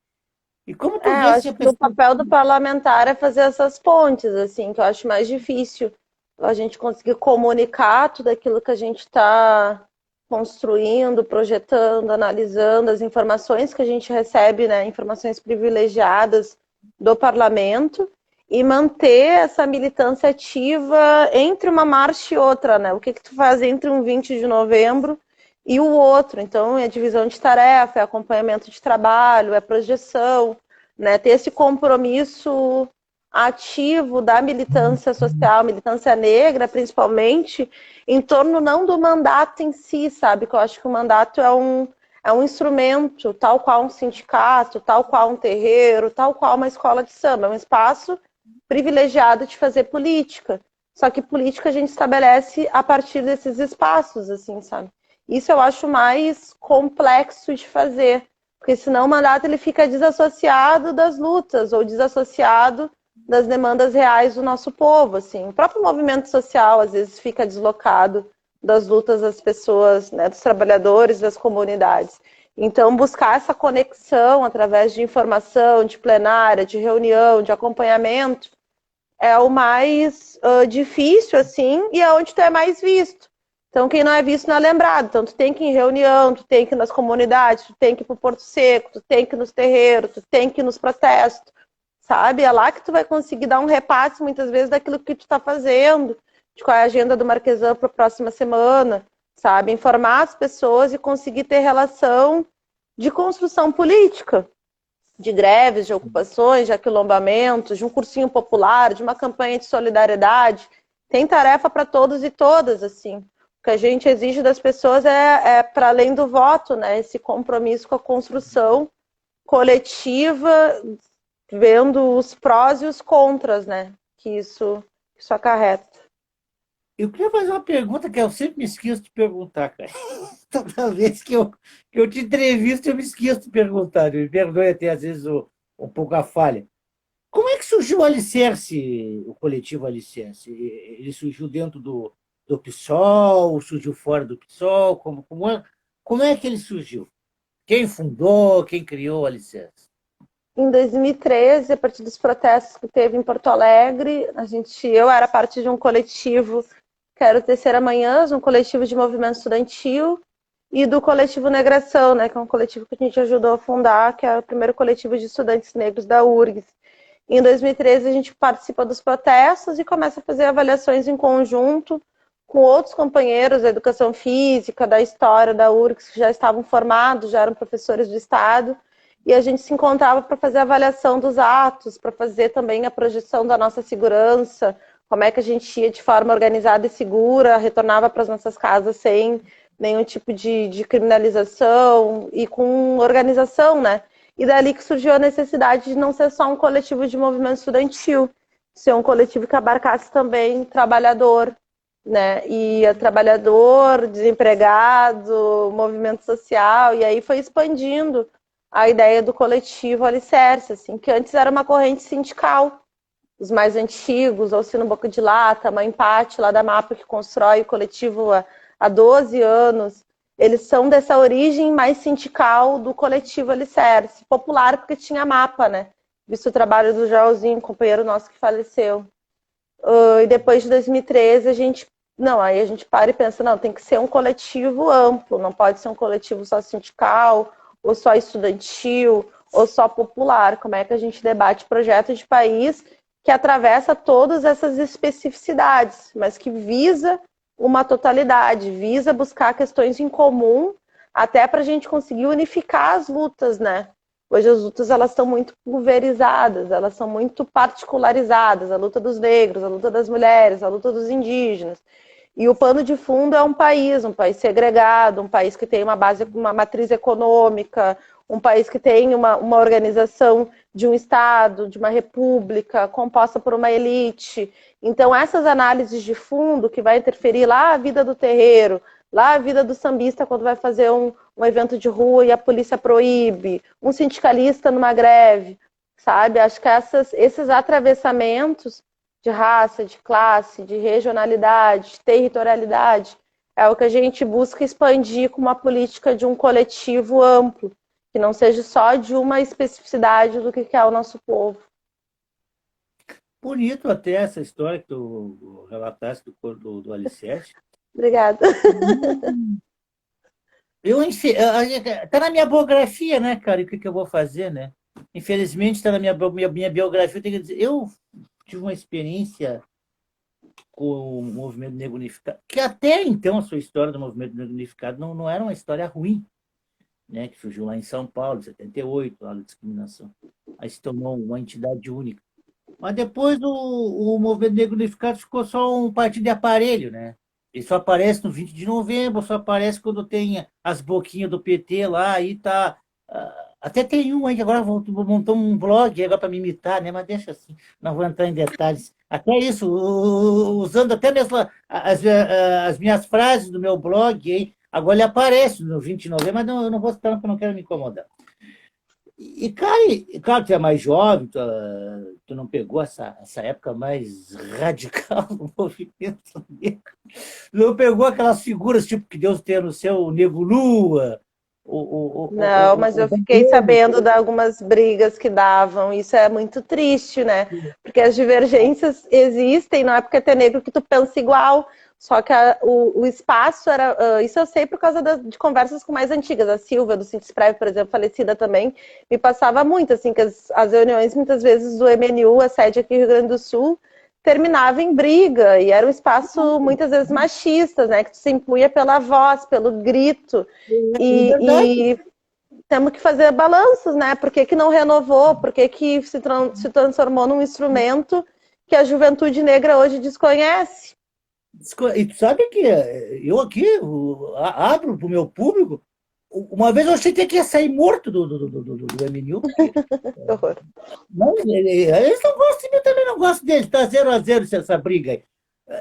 E como tu Eu vê se acho a que o pessoa... papel do parlamentar é fazer essas pontes, assim, que eu acho mais difícil. A gente conseguir comunicar tudo aquilo que a gente está construindo, projetando, analisando, as informações que a gente recebe, né, informações privilegiadas do parlamento, e manter essa militância ativa entre uma marcha e outra, né? O que tu faz entre um 20 de novembro e o outro? Então, é divisão de tarefa, é acompanhamento de trabalho, é projeção, né? Ter esse compromisso ativo da militância social, militância negra, principalmente, em torno não do mandato em si, sabe? Que eu acho que o mandato é um instrumento, tal qual um sindicato, tal qual um terreiro, tal qual uma escola de samba, é um espaço privilegiado de fazer política. Só que política a gente estabelece a partir desses espaços, assim, sabe? Isso eu acho mais complexo de fazer, porque senão o mandato ele fica desassociado das lutas ou desassociado das demandas reais do nosso povo, assim. O próprio movimento social às vezes fica deslocado das lutas das pessoas, né, dos trabalhadores, das comunidades. Então, buscar essa conexão através de informação, de plenária, de reunião, de acompanhamento, é o mais difícil, assim, e é onde tu é mais visto. Então, quem não é visto não é lembrado. Então, tu tem que ir em reunião, tu tem que ir nas comunidades, tu tem que ir pro Porto Seco, tu tem que ir nos terreiros, tu tem que ir nos protestos, sabe? É lá que tu vai conseguir dar um repasse, muitas vezes, daquilo que tu está fazendo, de qual é a agenda do Marquesã para a próxima semana, sabe? Informar as pessoas e conseguir ter relação de construção política, de greves, de ocupações, de aquilombamentos, de um cursinho popular, de uma campanha de solidariedade. Tem tarefa para todos e todas, assim. O que a gente exige das pessoas é para além do voto, né? Esse compromisso com a construção coletiva, vendo os prós e os contras, né? Que isso acarreta. Eu queria fazer uma pergunta que eu sempre me esqueço de perguntar, cara. Toda vez que eu te entrevisto, eu me esqueço de perguntar. Me perdoe até, às vezes, um pouco a falha. Como é que surgiu o Alicerce, o coletivo Alicerce? Ele surgiu dentro do PSOL, surgiu fora do PSOL? Como é que ele surgiu? Quem fundou, quem criou o Alicerce? Em 2013, a partir dos protestos que teve em Porto Alegre, eu era parte de um coletivo que era o Terceira Manhãs, um coletivo de movimento estudantil, e do coletivo Negração, né, que é um coletivo que a gente ajudou a fundar, que é o primeiro coletivo de estudantes negros da URGS. Em 2013, a gente participa dos protestos e começa a fazer avaliações em conjunto com outros companheiros da educação física, da história da URGS, que já estavam formados, já eram professores do Estado, e a gente se encontrava para fazer a avaliação dos atos, para fazer também a projeção da nossa segurança, como é que a gente ia de forma organizada e segura, retornava para as nossas casas sem nenhum tipo de criminalização e com organização, né? E dali que surgiu a necessidade de não ser só um coletivo de movimento estudantil, ser um coletivo que abarcasse também trabalhador, né? E trabalhador, desempregado, movimento social, e aí foi expandindo a ideia do coletivo Alicerce, assim, que antes era uma corrente sindical. Os mais antigos, Alcino Boca de Lata, Mãe Pátio, lá da Mapa, que constrói o coletivo há 12 anos. eles são dessa origem mais sindical do coletivo Alicerce, popular porque tinha mapa, né? Visto o trabalho do Joãozinho, companheiro nosso que faleceu. E depois de 2013 aí a gente para e pensa, não, tem que ser um coletivo amplo, não pode ser um coletivo só sindical, ou só estudantil, ou só popular. Como é que a gente debate projeto de país que atravessa todas essas especificidades, mas que visa uma totalidade, visa buscar questões em comum, até para a gente conseguir unificar as lutas, né? Hoje as lutas elas estão muito pulverizadas, elas são muito particularizadas, a luta dos negros, a luta das mulheres, a luta dos indígenas. E o pano de fundo é um país segregado, um país que tem uma matriz econômica, um país que tem uma organização de um Estado, de uma república, composta por uma elite. Então, essas análises de fundo que vai interferir lá a vida do terreiro, lá a vida do sambista quando vai fazer um evento de rua e a polícia proíbe, um sindicalista numa greve, sabe? Acho que esses atravessamentos de raça, de classe, de regionalidade, de territorialidade, é o que a gente busca expandir com uma política de um coletivo amplo, que não seja só de uma especificidade do que é o nosso povo. Bonito até essa história que tu relataste do Alicerce. Obrigada. Tá na minha biografia, né, cara? E o que eu vou fazer, né? Infelizmente, está na minha biografia. Eu tenho que dizer, eu tive uma experiência com o movimento negro unificado, que até então a sua história do movimento negro unificado não era uma história ruim, né? Que surgiu lá em São Paulo, em 78, lá da discriminação. Aí se tornou uma entidade única. Mas depois o movimento negro unificado ficou só um partido de aparelho, né? Ele só aparece no 20 de novembro, só aparece quando tem as boquinhas do PT lá, aí tá. Até tem um aí que agora montou um blog agora para me imitar, né? Mas deixa assim, não vou entrar em detalhes. Até isso, usando até mesmo as minhas frases do meu blog, hein? Agora ele aparece no 20 de novembro, mas não, eu não vou citar porque eu não quero me incomodar. Claro, tu é mais jovem, tu não pegou essa época mais radical do movimento negro. Não pegou aquelas figuras tipo que Deus tem no céu, o Nego Lua, Não, mas eu fiquei sabendo de algumas brigas que davam. Isso é muito triste, né? Porque as divergências existem, não é porque tu é negro que tu pensa igual. Só que o espaço era... Isso eu sei por causa de conversas com mais antigas. A Silvia, do Sintisprev, por exemplo, falecida também, me passava muito, assim, que as reuniões, muitas vezes, do MNU, a sede aqui no Rio Grande do Sul, terminava em briga. E era um espaço, muitas vezes, machista, né? Que tu se impunha pela voz, pelo grito. E temos que fazer balanços, né? Por que não renovou? Por que se transformou num instrumento que a juventude negra hoje desconhece? E tu sabe que eu aqui abro para o meu público. Uma vez eu achei que ia sair morto do MNU. Que horror. Não, eles não gostam de mim, eu também não gosto deles. Está 0-0 essa briga aí.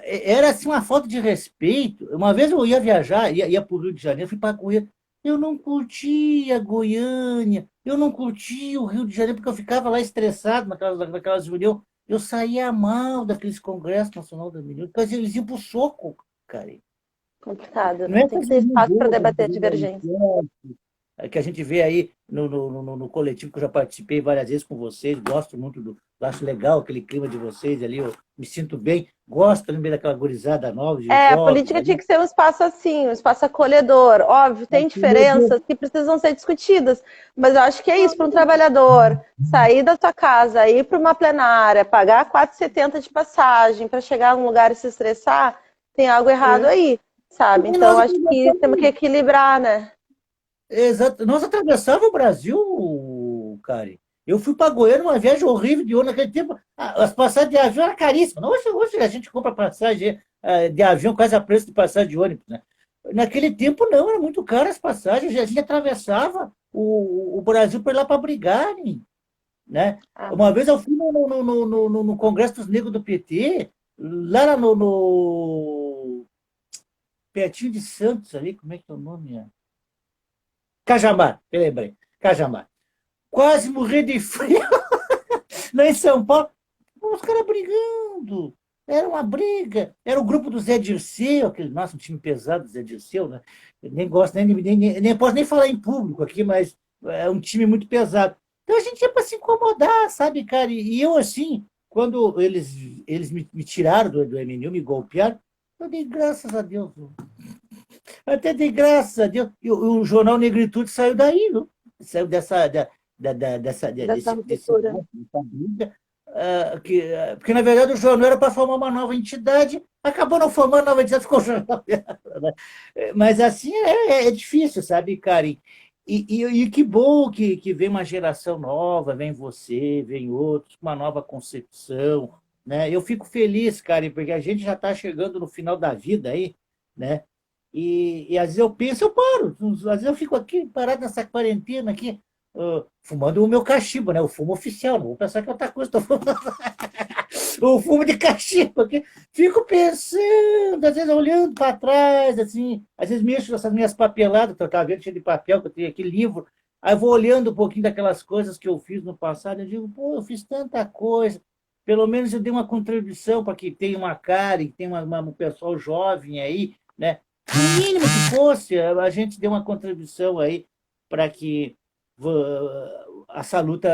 Era assim uma falta de respeito. Uma vez eu ia viajar, ia para o Rio de Janeiro, fui para Goiânia. Eu não curtia Goiânia, eu não curtia o Rio de Janeiro, porque eu ficava lá estressado naquelas reuniões. Eu saía mal daqueles congressos nacional da menina, porque eles iam para o soco, cara. Complicado, Não é né? Tem que ter espaço para debater divergência. que a gente vê aí no coletivo, que eu já participei várias vezes com vocês, gosto muito acho legal aquele clima de vocês ali, eu me sinto bem, gosto também daquela gurizada nova, de A jovens. política tinha que ser um espaço assim, um espaço acolhedor. Óbvio, tem diferenças que precisam ser discutidas, mas eu acho que é isso, para um trabalhador sair da sua casa, ir para uma plenária, pagar 4,70 de passagem para chegar num lugar e se estressar, tem algo errado aí, sabe? Então, acho que temos que equilibrar, né? Exato. Nós atravessávamos o Brasil, Karen. Eu fui para Goiânia, uma viagem horrível de ônibus. Naquele tempo, as passagens de avião eram caríssimas. Hoje a gente compra passagem de avião quase a preço de passagem de ônibus, né? Naquele tempo, não, era muito caro as passagens. A gente atravessava o Brasil para ir lá para brigar, né? Uma vez eu fui no Congresso dos Negros do PT, lá pertinho de Santos, ali, como é que é o nome? Cajamar, eu lembrei. Cajamar. Quase morri de frio lá em São Paulo. Os caras brigando. Era uma briga. Era o grupo do Zé Dirceu, aquele nosso time pesado do Zé Dirceu, né? Eu nem gosto, nem posso nem falar em público aqui, mas é um time muito pesado. Então a gente ia para se incomodar, sabe, cara? E eu, assim, quando eles me tiraram do MNU, me golpearam, eu dei graças a Deus. Até dei graças a Deus. E o Jornal Negritude saiu daí, viu? Saiu Dessa ruptura. dessa briga. Porque, na verdade, o jornal era para formar uma nova entidade, acabou não formando nova entidade, ficou o jornal. Né? Mas assim é difícil, sabe, cara? E que bom que vem uma geração nova, vem você, vem outros, com uma nova concepção. Né? Eu fico feliz, cara, porque a gente já está chegando no final da vida aí, né? E às vezes eu penso, eu paro. Às vezes eu fico aqui, parado nessa quarentena aqui, fumando o meu cachimbo, né? O fumo oficial, não vou pensar que é outra coisa, estou fumando o fumo de cachimbo aqui. Fico pensando, às vezes olhando para trás, assim, às vezes mexo nessas minhas papeladas, que eu estava vendo cheio de papel, que eu tenho aqui, livro, aí eu vou olhando um pouquinho daquelas coisas que eu fiz no passado, eu digo, pô, eu fiz tanta coisa, pelo menos eu dei uma contribuição para que tenha uma cara, que tenha um pessoal jovem aí, né? O mínimo que fosse, a gente deu uma contribuição aí para que essa luta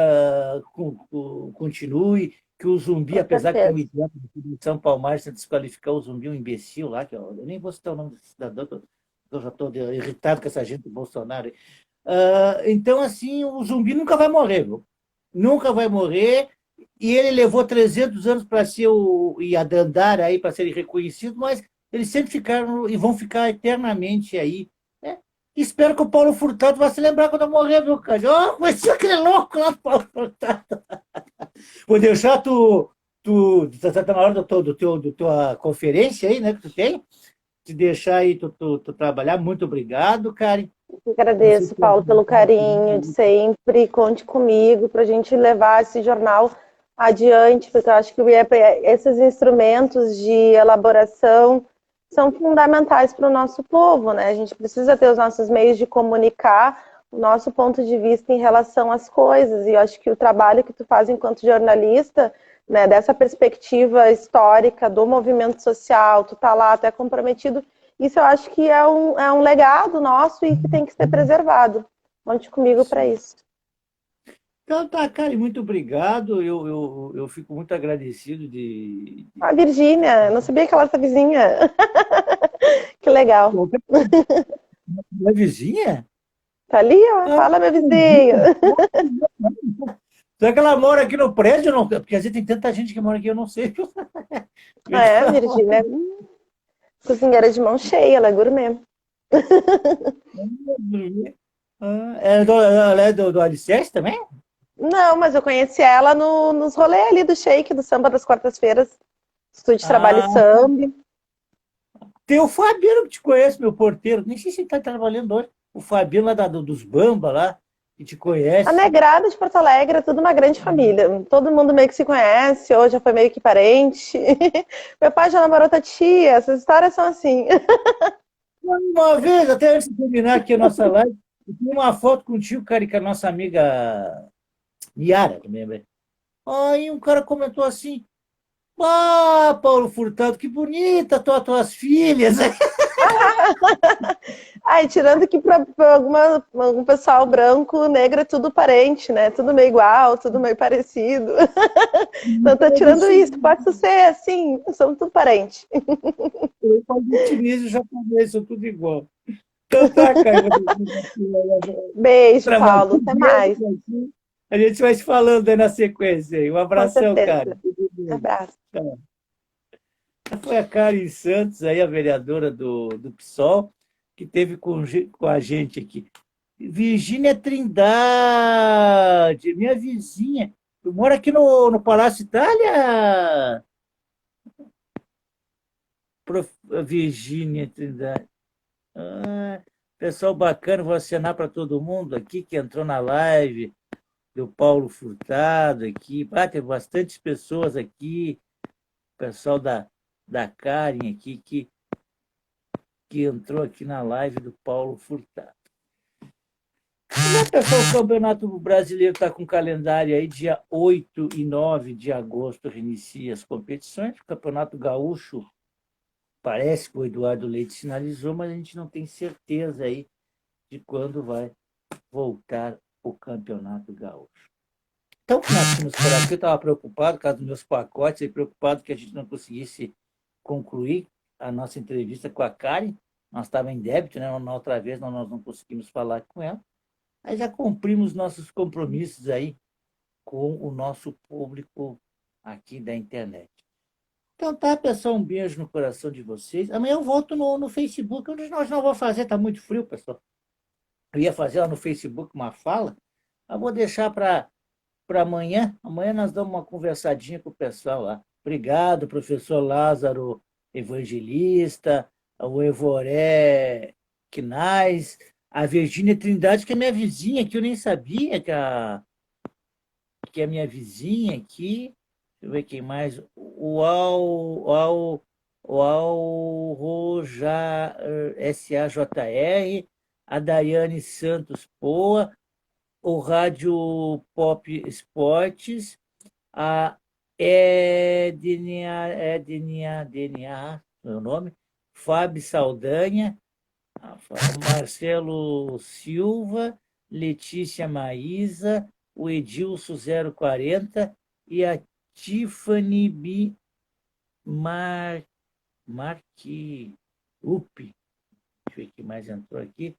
continue, que o Zumbi, Com apesar que tem um certeza. idiota de São Palmares tenta desqualificar o Zumbi, um imbecil lá, que eu nem vou citar o nome desse cidadão, que eu já estou irritado com essa gente do Bolsonaro. Então, assim, o Zumbi nunca vai morrer, viu? Nunca vai morrer, e ele levou 300 anos para ser e a andar aí para serem reconhecidos, mas eles sempre ficaram e vão ficar eternamente aí. Né? Espero que o Paulo Furtado vá se lembrar quando eu morrer, viu, cara? Oh, vai ser aquele louco lá, Paulo Furtado. Vou deixar tá na hora do tua conferência aí, né, que tu tem, te deixar aí tu trabalhar. Muito obrigado, Karen. Eu Não sei agradeço, se tem Paulo, pelo carinho de sempre. Conte comigo para a gente levar esse jornal adiante, porque eu acho que esses instrumentos de elaboração são fundamentais para o nosso povo, né? A gente precisa ter os nossos meios de comunicar o nosso ponto de vista em relação às coisas. E eu acho que o trabalho que tu faz enquanto jornalista, né, dessa perspectiva histórica do movimento social, tu tá lá, tu é comprometido, isso eu acho que é um legado nosso e que tem que ser preservado. Conte comigo para isso. Então, tá, Karen, muito obrigado. Eu fico muito agradecido A Virgínia, não sabia que ela era vizinha. Que legal. Uma vizinha? Tá ali, ó. Ah, Fala, meu vizinho. será que ela mora aqui no prédio? Não? Porque às vezes tem tanta gente que mora aqui, eu não sei. É, Virgínia, cozinheira de mão cheia, ela é gourmet. Ela é do Alicerce também? Não, mas eu conheci ela nos rolês ali do Shake, do samba das quartas-feiras. Estúdio de trabalho e Ah, samba. tem o Fabiano que te conhece, meu porteiro. Nem sei se ele está trabalhando hoje. O Fabiano lá dos Bamba, lá, que te A conhece. Negrada de Porto Alegre é tudo uma grande família. Todo mundo meio que se conhece, hoje já foi meio que parente. Meu pai já namorou tua tia, essas histórias são assim. Uma vez, até antes de terminar aqui a nossa live, eu tinha uma foto contigo, cara, e com a nossa amiga Niara, também. Aí um cara comentou assim: Ah, Paulo Furtado, que bonita tuas filhas. Ai, tirando que para algum pessoal branco, negro é tudo parente, né? Tudo meio igual, tudo meio parecido. Então, tô tirando isso. Pode ser assim, somos tudo parente. Eu falo chinês e japonês, são tudo igual. Então tá, cara. Beijo, Trabalho. Paulo. Até mais. A gente vai se falando aí na sequência. Aí. Um Com abração, cara. certeza. Abraço. Tchau. Foi a Karen Santos, aí, a vereadora do PSOL, que teve com a gente aqui. Virgínia Trindade, minha vizinha. Tu mora aqui no Palácio Itália? Virgínia Trindade. Pessoal bacana, vou acenar para todo mundo aqui que entrou na live, do Paulo Furtado aqui. Tem bastante pessoas aqui, pessoal da Karen aqui, que entrou aqui na live do Paulo Furtado. Pessoal, o Campeonato Brasileiro está com calendário aí, dia 8 e 9 de agosto reinicia as competições. O Campeonato Gaúcho, parece que o Eduardo Leite sinalizou, mas a gente não tem certeza aí de quando vai voltar o Campeonato Gaúcho. Então, nós tínhamos por aqui, eu estava preocupado, por causa dos meus pacotes, e preocupado que a gente não conseguisse concluir a nossa entrevista com a Karen. Nós estávamos em débito, né? Na outra vez nós não conseguimos falar com ela. Aí já cumprimos nossos compromissos aí com o nosso público aqui da internet. Então tá, pessoal, um beijo no coração de vocês. Amanhã eu volto no Facebook, onde nós não vamos fazer, tá muito frio, pessoal. Eu ia fazer lá no Facebook uma fala, mas vou deixar para amanhã. Amanhã nós damos uma conversadinha com o pessoal lá. Obrigado, professor Lázaro Evangelista, o Evoré Quinais, a Virgínia Trindade, que é minha vizinha, que eu nem sabia que é minha vizinha aqui. Deixa eu ver quem mais. O Alroja SAJR, a Daiane Santos Poa, o Rádio Pop Esportes, a Ednia, meu nome, Fábio Saldanha, Marcelo Silva, Letícia Maísa, o Edilson 040 e a Tiffany B. Marquiupi. Deixa eu ver quem mais entrou aqui.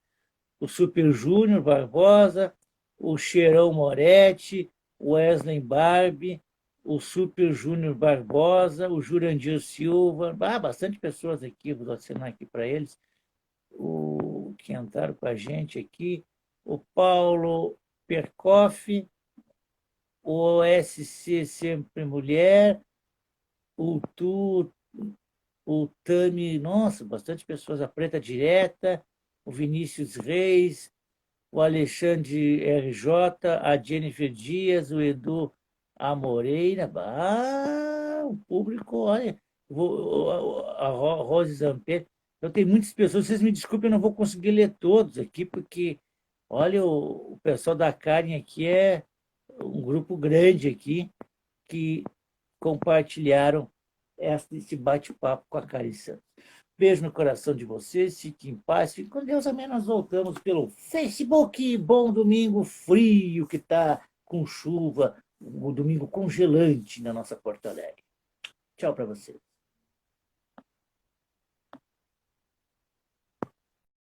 O Super Júnior Barbosa, o Cheirão Moretti, o Wesley Barbie, o Super Júnior Barbosa, o Jurandir Silva, bastante pessoas aqui, vou assinar aqui para eles, que entraram com a gente aqui, o Paulo Percoff, o SC Sempre Mulher, o Tami, nossa, bastante pessoas, a Preta Direta, o Vinícius Reis, o Alexandre RJ, a Jennifer Dias, o Edu Amoreira, o público, olha, a Rose Zamper. Então, tem muitas pessoas, vocês me desculpem, eu não vou conseguir ler todos aqui, porque, olha, o pessoal da Karen aqui é um grupo grande aqui, que compartilharam esse bate-papo com a Karen Santos. Beijo no coração de vocês, fiquem em paz, fiquem com Deus. Amanhã nós voltamos pelo Facebook. Bom domingo frio que está com chuva, o domingo congelante na nossa Porto Alegre. Tchau para vocês.